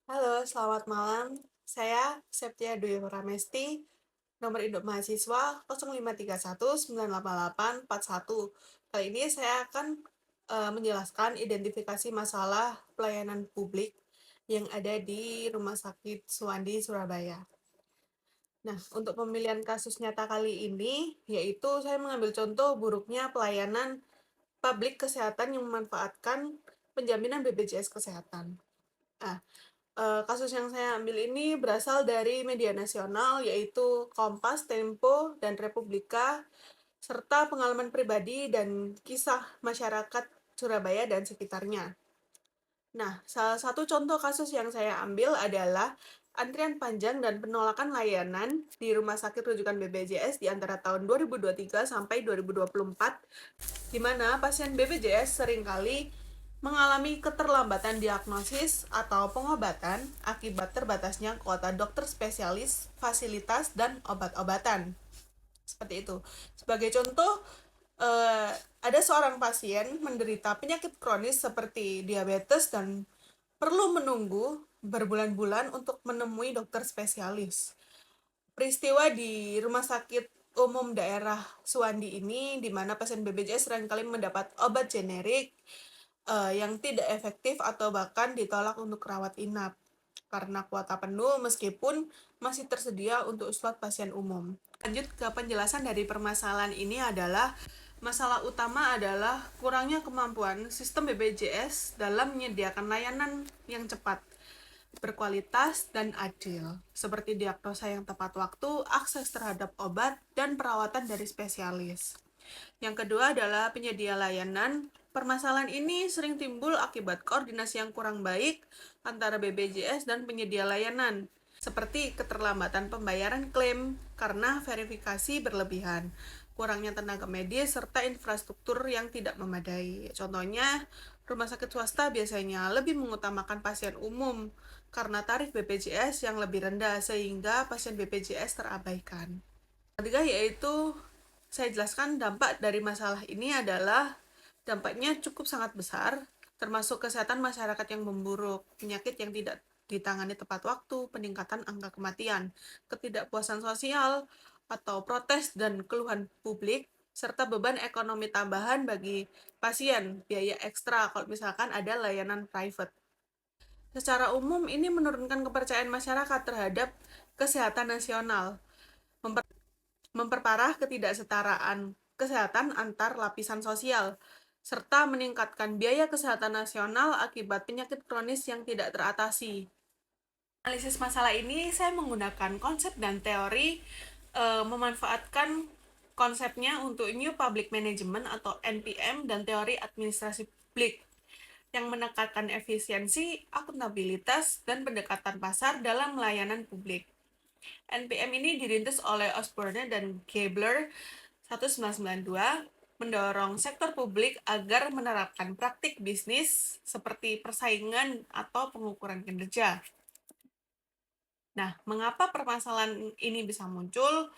Halo, selamat malam. Saya Septia Dwi Pramesti, nomor induk mahasiswa 0531988841. Kali ini saya akan menjelaskan identifikasi masalah pelayanan publik yang ada di Rumah Sakit Suwandi, Surabaya. Nah, untuk pemilihan kasus nyata kali ini, yaitu saya mengambil contoh buruknya pelayanan publik kesehatan yang memanfaatkan penjaminan BPJS Kesehatan. Nah, kasus yang saya ambil ini berasal dari media nasional, yaitu Kompas, Tempo, dan Republika, serta pengalaman pribadi dan kisah masyarakat Surabaya dan sekitarnya. Nah, salah satu contoh kasus yang saya ambil adalah antrian panjang dan penolakan layanan di rumah sakit rujukan BPJS di antara tahun 2023 sampai 2024, di mana pasien BPJS seringkali mengalami keterlambatan diagnosis atau pengobatan akibat terbatasnya kuota dokter spesialis, fasilitas, dan obat-obatan. Seperti itu. Sebagai contoh, ada seorang pasien menderita penyakit kronis seperti diabetes dan perlu menunggu berbulan-bulan untuk menemui dokter spesialis. Peristiwa di Rumah Sakit Umum Daerah Suwandi ini, di mana pasien BPJS seringkali mendapat obat generik yang tidak efektif atau bahkan ditolak untuk rawat inap karena kuota penuh meskipun masih tersedia untuk slot pasien umum. Lanjut ke penjelasan dari permasalahan ini adalah masalah utama adalah kurangnya kemampuan sistem BPJS dalam menyediakan layanan yang cepat, berkualitas, dan adil, seperti diagnosa yang tepat waktu, akses terhadap obat, dan perawatan dari spesialis. Yang kedua adalah penyedia layanan. Permasalahan ini sering timbul akibat koordinasi yang kurang baik antara BPJS dan penyedia layanan, seperti keterlambatan pembayaran klaim karena verifikasi berlebihan, kurangnya tenaga medis, serta infrastruktur yang tidak memadai. Contohnya, rumah sakit swasta biasanya lebih mengutamakan pasien umum karena tarif BPJS yang lebih rendah sehingga pasien BPJS terabaikan. Ketiga yaitu saya jelaskan dampak dari masalah ini adalah dampaknya cukup sangat besar, termasuk kesehatan masyarakat yang memburuk, penyakit yang tidak ditangani tepat waktu, peningkatan angka kematian, ketidakpuasan sosial, atau protes dan keluhan publik, serta beban ekonomi tambahan bagi pasien, biaya ekstra kalau misalkan ada layanan private. Secara umum, ini menurunkan kepercayaan masyarakat terhadap kesehatan nasional, memperparah ketidaksetaraan kesehatan antar lapisan sosial, serta meningkatkan biaya kesehatan nasional akibat penyakit kronis yang tidak teratasi. Analisis masalah ini saya menggunakan konsep dan teori, memanfaatkan konsepnya untuk New Public Management atau NPM dan teori administrasi publik yang menekankan efisiensi, akuntabilitas, dan pendekatan pasar dalam layanan publik. NPM ini dirintis oleh Osborne dan Gabler 1992, mendorong sektor publik agar menerapkan praktik bisnis seperti persaingan atau pengukuran kinerja. Nah, mengapa permasalahan ini bisa muncul?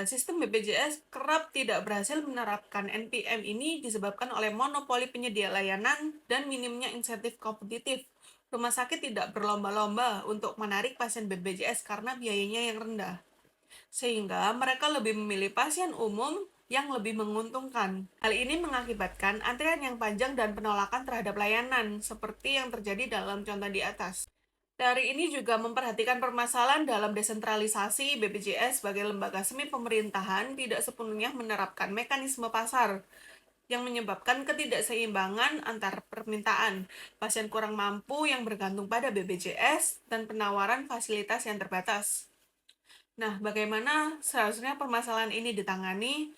Sistem BPJS kerap tidak berhasil menerapkan NPM ini disebabkan oleh monopoli penyedia layanan dan minimnya insentif kompetitif. Rumah sakit tidak berlomba-lomba untuk menarik pasien BPJS karena biayanya yang rendah, sehingga mereka lebih memilih pasien umum yang lebih menguntungkan. Hal ini mengakibatkan antrian yang panjang dan penolakan terhadap layanan, seperti yang terjadi dalam contoh di atas. Teori ini juga memperhatikan permasalahan dalam desentralisasi. BPJS sebagai lembaga semi pemerintahan tidak sepenuhnya menerapkan mekanisme pasar yang menyebabkan ketidakseimbangan antar permintaan, pasien kurang mampu yang bergantung pada BPJS, dan penawaran fasilitas yang terbatas. Nah, bagaimana seharusnya permasalahan ini ditangani?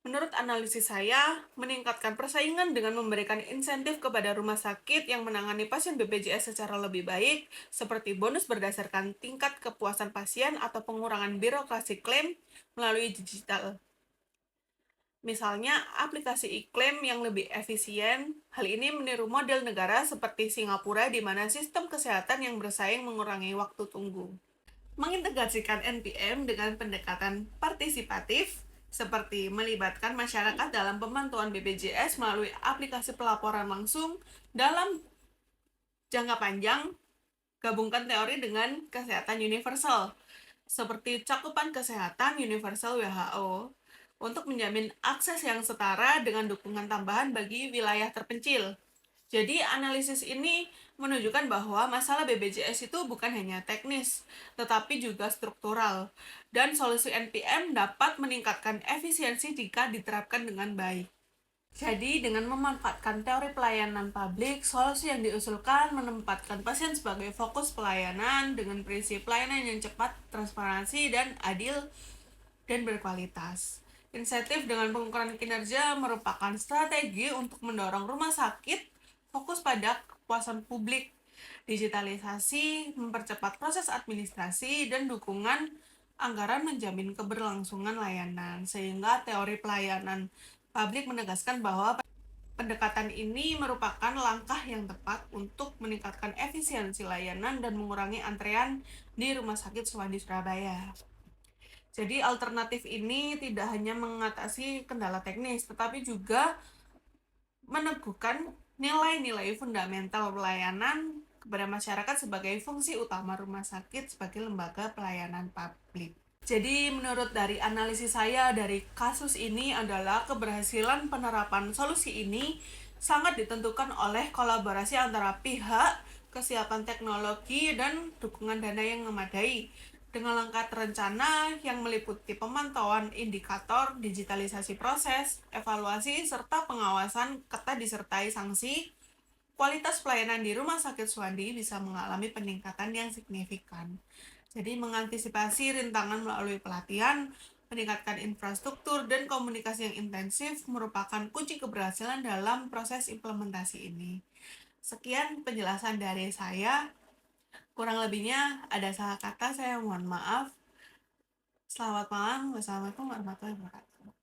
Menurut analisis saya, meningkatkan persaingan dengan memberikan insentif kepada rumah sakit yang menangani pasien BPJS secara lebih baik, seperti bonus berdasarkan tingkat kepuasan pasien atau pengurangan birokrasi klaim melalui digital. Misalnya, aplikasi e-claim yang lebih efisien. Hal ini meniru model negara seperti Singapura di mana sistem kesehatan yang bersaing mengurangi waktu tunggu. Mengintegrasikan NPM dengan pendekatan partisipatif, seperti melibatkan masyarakat dalam pemantauan BPJS melalui aplikasi pelaporan langsung dalam jangka panjang, Gabungkan teori dengan kesehatan universal, seperti cakupan kesehatan universal WHO, untuk menjamin akses yang setara dengan dukungan tambahan bagi wilayah terpencil. Jadi, analisis ini menunjukkan bahwa masalah BPJS itu bukan hanya teknis, tetapi juga struktural, dan solusi NPM dapat meningkatkan efisiensi jika diterapkan dengan baik. Jadi, dengan memanfaatkan teori pelayanan publik, solusi yang diusulkan menempatkan pasien sebagai fokus pelayanan dengan prinsip pelayanan yang cepat, transparansi, dan adil dan berkualitas. Insentif dengan pengukuran kinerja merupakan strategi untuk mendorong rumah sakit fokus pada kepuasan publik. Digitalisasi mempercepat proses administrasi dan dukungan anggaran menjamin keberlangsungan layanan, sehingga teori pelayanan publik menegaskan bahwa pendekatan ini merupakan langkah yang tepat untuk meningkatkan efisiensi layanan dan mengurangi antrean di Rumah Sakit Suwandi Surabaya. Jadi alternatif ini tidak hanya mengatasi kendala teknis, tetapi juga meneguhkan nilai-nilai fundamental pelayanan kepada masyarakat sebagai fungsi utama rumah sakit sebagai lembaga pelayanan publik. Jadi menurut dari analisis saya dari kasus ini adalah keberhasilan penerapan solusi ini sangat ditentukan oleh kolaborasi antara pihak, kesiapan teknologi, dan dukungan dana yang memadai. Dengan langkah terencana yang meliputi pemantauan indikator, digitalisasi proses, evaluasi, serta pengawasan ketat disertai sanksi, kualitas pelayanan di Rumah Sakit Suwandi bisa mengalami peningkatan yang signifikan. Jadi mengantisipasi rintangan melalui pelatihan, meningkatkan infrastruktur, dan komunikasi yang intensif merupakan kunci keberhasilan dalam proses implementasi ini. Sekian penjelasan dari saya. Kurang lebihnya ada salah kata, saya mohon maaf. Selamat malam. Wassalamualaikum warahmatullahi wabarakatuh.